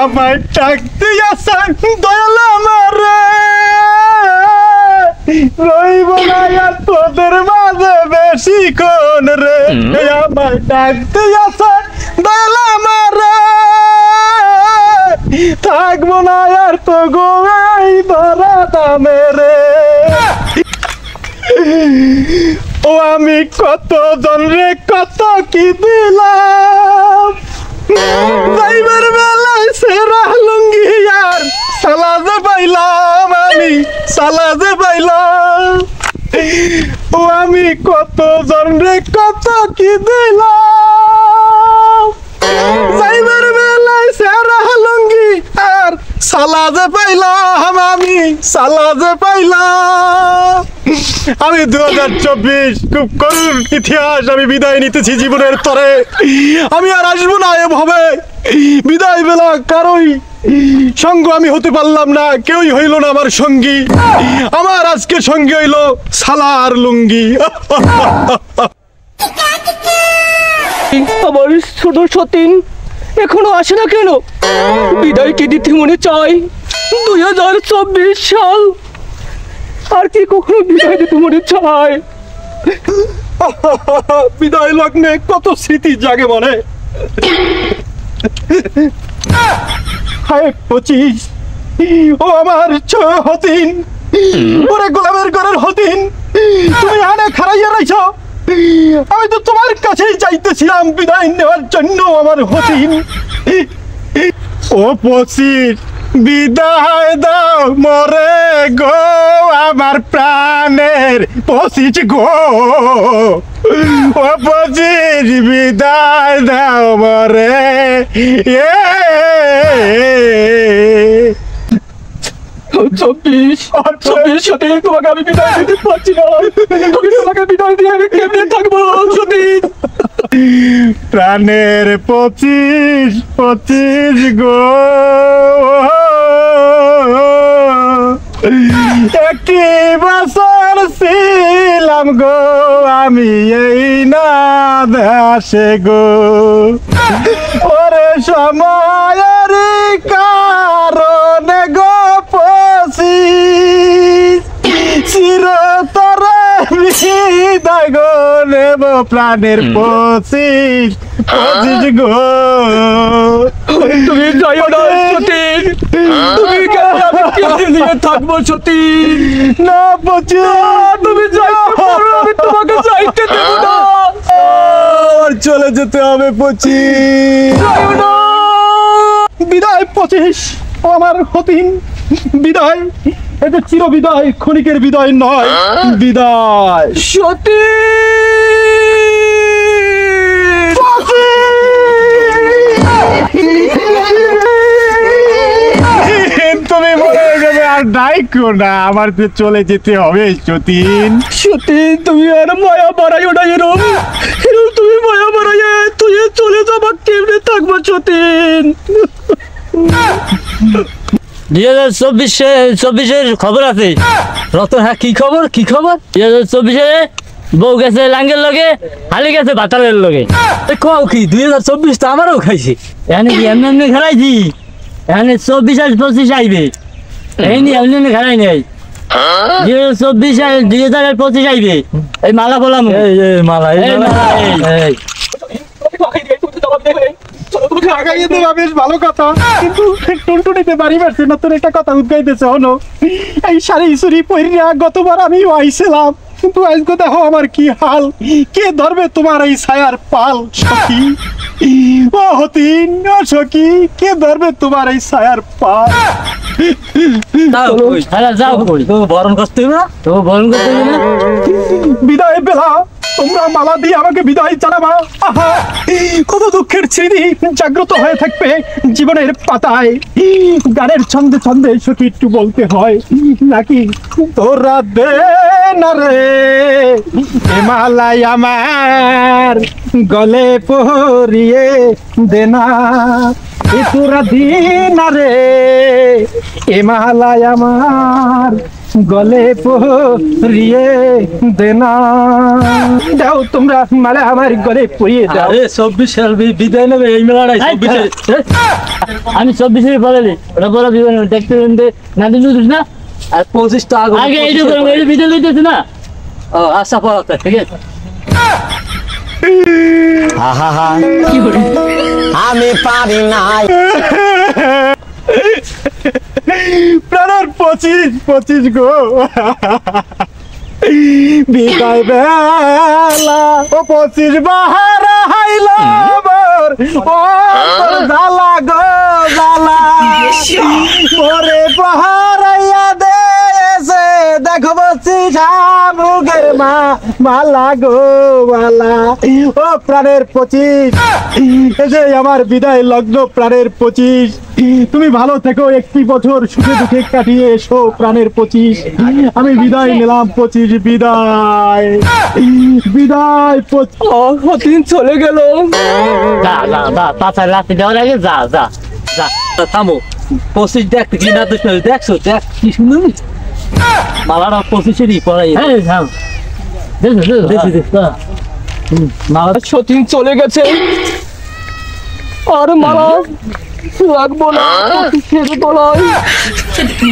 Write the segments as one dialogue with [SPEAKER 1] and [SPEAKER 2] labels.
[SPEAKER 1] আমায় ডাকতে আসেন দয়াল আমারে রইব না আর তোদের মাঝে বেশিক্ষণ রে আমায় ডাকতে আসেন দয়াল আমারে থাকবো না আর তো গোয়াই ধরা দামে রে ও আমি কত জন রে কত কি দিলাম যাইবার বেলায় সেরা লুঙ্গি আর সালাজে পাইলাম আমি সালাজে পাইলাম ও আমি কত জন রে কত কি দিলাম যাইবার বেলায় সেরা লুঙ্গি আর সালাজে পাইলাম আমি সালাজে পাইলাম আমি 2024 খুব করুণ ইতিহাস আমি বিদায় নিতেছি জীবনের তরে আমি আর আসবো না এভাবে বিদায় বেলা কারোই সঙ্গ আমি হতে পারলাম না কেউই হইল না আমার সঙ্গী আমার আজকে সঙ্গী হইল সালার লুঙ্গি
[SPEAKER 2] আমার ছোট সতীন এখনো আসে না কেন বিদায় কি দিতে মনে চাই 2024 সাল আর কি কখনো বিদায় দিতে মনে চায়
[SPEAKER 1] বিদায় লগ্নে কত স্মৃতি জাগে মনে হায় 25 ও আমার হতিন ওরে গোলামের ঘরের হতিন তুমি আনে খারাইয়া রাইছ আমি তো তোমার কাছেই যাইতেছিলাম বিদায় নেওয়ার জন্য আমার হতিন ও 25 বিদায় দাও মরে গো আমার প্রাণের 25 গো ও 25 বিদায় দাও মরে
[SPEAKER 2] 24 সাথে তোমাকে আমি বিদায় দিতে পারছি না তুমি তোমাকে বিদায় দিয়ে আমি কেমনে থাকবো সতীন
[SPEAKER 1] প্রাণের 25 গো একটি বছর ছিলাম গো আমি এই না দেশে গো ওরে সময়ের কারণে গো 25 চিরতরে বিদায় গো নেব প্রাণের 25 গো
[SPEAKER 2] তুমি যাইও না সতীন তুমি কেমনে নিয়ে থাকবো সতীন
[SPEAKER 1] না 25
[SPEAKER 2] তুমি যাইতে পারো আমি তোমাকে যাইতে দেব না
[SPEAKER 1] চলে যেতে হবে 25
[SPEAKER 2] যাইও না
[SPEAKER 1] বিদায় 25 ও আমার হতিন বিদায় এটা চির বিদায় ক্ষণিকের বিদায় নয় বিদায় তুমি মনে যাবে আর ডাইকো না আমার তো চলে যেতে হবে সতীন
[SPEAKER 2] সতীন তুমি আর মায়া বাড়াইও না এরম তুমি মায়া বাড়াইয়া তুই চলে যাবা কেমনে থাকবো সতীন
[SPEAKER 3] 2024-এর খবর আছে রতন হ্যাঁ কি খবর 2024-এ বউ গেছে লাঙ্গের লগে হালি গেছে বাতালের লগে কও কি 2024 তো আমারও খাইছে এখানে কি এমনি খেলাইছি এখানে 24 আর 25 আইবে এমনি খেলাই নেই 2024 আইবে এই মালা বললাম মালা
[SPEAKER 1] বেশ ভালো কথা কিন্তু টুনটুনিতে বাড়ি মারছে নতুন একটা কথা উদ্গাইতেছে হলো এই শাড়ি সুরি পরিয়া গতবার আমি আইছিলাম কিন্তু আজকে দেখো আমার কি হাল কে ধরবে তোমার এই ছায়ার পাল সখী ও হতিন ও সখী কে ধরবে তোমার এই ছায়ার পাল
[SPEAKER 3] যাও তো বরণ করতে হবে না
[SPEAKER 1] বিদায় বেলা তোমরা মালা দিয়ে আমাকে বিদায় জানাবা আহা কত দুঃখের স্মৃতি জাগ্রত হয়ে থাকবে জীবনের পাতায় গানের ছন্দে ছন্দে সখী একটু বলতে হয় নাকি তোরা দে না রে মালাই আমার গলে পরিয়ে দে না এ তোরা দিন রে এ মালায় আমার গলে পরিয়ে দেনা দাও তোমরা মালা আমার গলে পরিয়ে দাও।
[SPEAKER 3] আরে 24 সাল বিদায় নেবে এই মেলাটাই 24 আমি 24 এর বলে ওটা বলা বিদায় নেবে দেখতে দেখতে না দিন না আর 25 টা আগে এইটু করে এই বিদায় লইতেছ না ও আশা পড়াতে ঠিক আছে
[SPEAKER 4] আমি পারি না
[SPEAKER 1] প্রাণের 25 গো বিদায় বেলা ও 25 বাহার হাইলা মোর ও জালা গো জালা ওরে পাহারাইয়া দে এসে দেখো 25 মুগের মালা গো মালা ও প্রাণের 25 এই যে আমার বিদায় লগ্ন প্রাণের 25 তুমি ভালো থেকো একটি বছর সুখে দুঃখে কাটিয়ে এসো প্রাণের 25 আমি বিদায় নিলাম 25 বিদায় বিদায় 25
[SPEAKER 2] অতীন চলে গেল।
[SPEAKER 3] যা যা যা পাছার রাতে দেওয়ার আগে যা যা যা থামো 25 দেখতে কি না দেখছো দেখ কি সুন্দর মালাটা 25 এরই পড়াই হ্যাঁ থাম দেখি মালা
[SPEAKER 2] সতীন চলে গেছে আর মালা লাগবো না ছেড়ে বলাই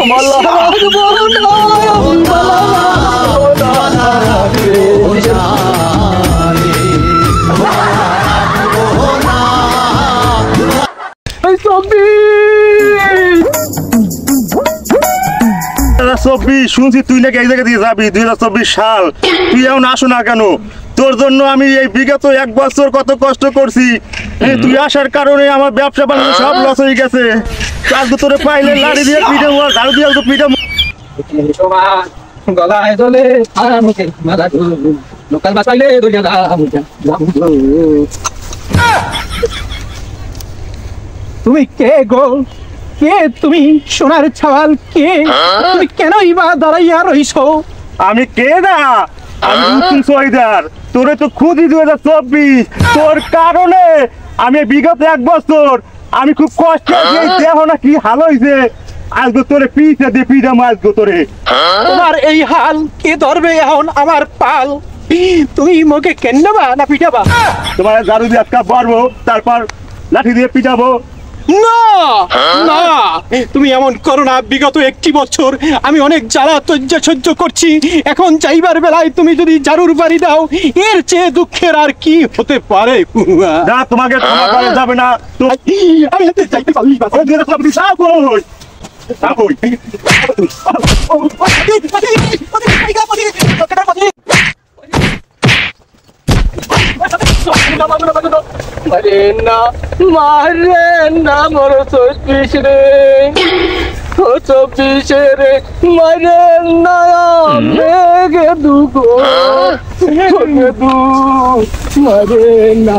[SPEAKER 2] আমার লাগবো না এই সবই
[SPEAKER 1] 2024 শুনছি তুই নাকি এক জায়গা দিয়ে যাবি 2024 সাল তুই এখন আসো না কেন তোর জন্য আমি এই বিগত 1 বছর কত কষ্ট করছি তুই আসার কারণে আমার ব্যবসা বাণিজ্য সব লস হয়ে গেছে আজকে তোরে পাইলে লাড়ি দিয়ে পিঠে ঝাড়ু দিয়ে পিঠে
[SPEAKER 2] গলায় দলে আমাকে মালা লোকাল বাস পাইলে দরিয়া
[SPEAKER 1] তুমি কে গো কে তুমি সোনার ছাওয়াল কে তুমি কেনই বা দাঁড়াইয়া রইছো আমি কে না আমি নতুন সয়দার তোরে তো খুঁজি 2024 তোর কারণে আমি বিগত 1 বছর আমি খুব কষ্ট দিয়ে দেহ না কি হাল হইছে আজকে তোরে পিছে দিয়ে পিঠা মাছ গো তোরে তোমার এই হাল কে ধরবে এখন আমার পাল তুমি মুখে কেন্নবা না পিটাবা তোমার ঝাড়ু দিয়ে আজকা পারবো তারপর লাঠি দিয়ে পিটাবো না না তুমি এমন করো না বিগত 1 বছর আমি অনেক জ্বালা সহ্য করছি এখন চাইবার বেলায় তুমি যদি ঝাড়ুর বাড়ি দাও এর চেয়ে দুঃখের আর কি হতে পারে না তোমাকে ক্ষমা করা যাবে না আমি এতে চাইতে পারি বাস সব দিশা কই
[SPEAKER 2] মারে না মোর 24 রে ও 24 রে মারে না মেঘে দুগো মারে না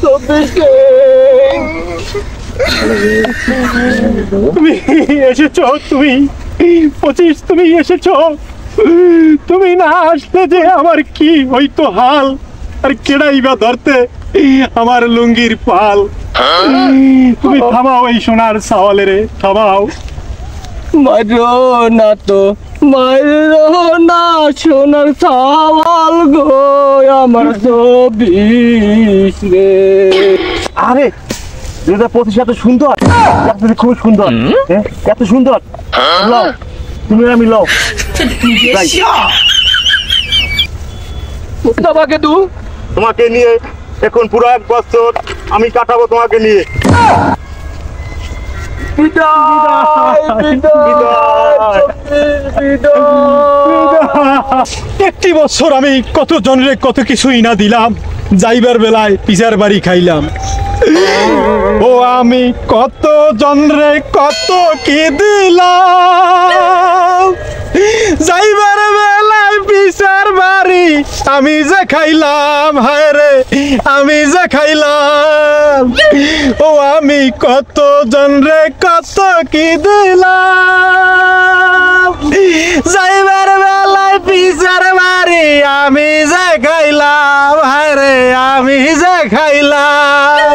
[SPEAKER 2] 24
[SPEAKER 1] তুমি এসেছো তুমি 25 তুমি এসেছো তুমি না আসলে যে আমার কি হইতো হাল আর কেডাই বা ধরতে আমার লুঙ্গির পাল তুমি থামাও এই সোনার সাওয়ালে রে থামাও
[SPEAKER 2] মারো না তো মারো না সোনার সাওয়াল গো আমার 24 রে
[SPEAKER 1] আরে 2025 এত সুন্দর খুব সুন্দর এত সুন্দর লও তুমি আমি লও
[SPEAKER 2] বাবাকে তু
[SPEAKER 1] তোমাকে নিয়ে এখন পুরো 1 বছর আমি কাটাবো তোমাকে নিয়ে একটি বছর আমি কত জনের কত কিছুই না দিলাম যাইবার বেলায় পিজার বাড়ি খাইলাম ও আমি কত জনরে কত কি দিলাম যাইবার বেলায় পিজার বাড়ি আমি যে খাইলাম হায় রে আমি যে খাইলাম ও আমি কত জনরে কত কি দিলাম যাইবার বেলায় পিজার বাড়ি আমি যে খাইলাম হায় রে আমি যে খাইলাম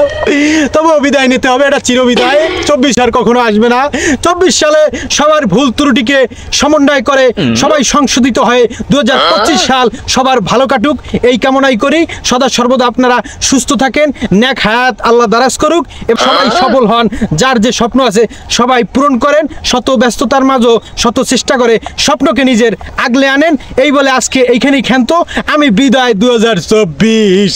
[SPEAKER 1] বিদায় নিতে হবে, এটা চিরবিদায়। 24 আর কখনো আসবে না। 24 সালে সবার ভুল ত্রুটিকে সমন্বয় করে সবাই সংশোধিত হয়ে 2025 সাল সবার ভালো কাটুক এই কামনাই করি। সদা সর্বদা আপনারা সুস্থ থাকেন, নেক হায়াত আল্লাহ দারাজ করুক এবং সবাই সফল হন। যার যে স্বপ্ন আছে সবাই পূরণ করেন, শত ব্যস্ততার মাঝেও শত চেষ্টা করে স্বপ্নকে নিজের আগলে আনেন। এই বলে আজকে এইখানেই ক্ষান্ত। আমি বিদায় 2024।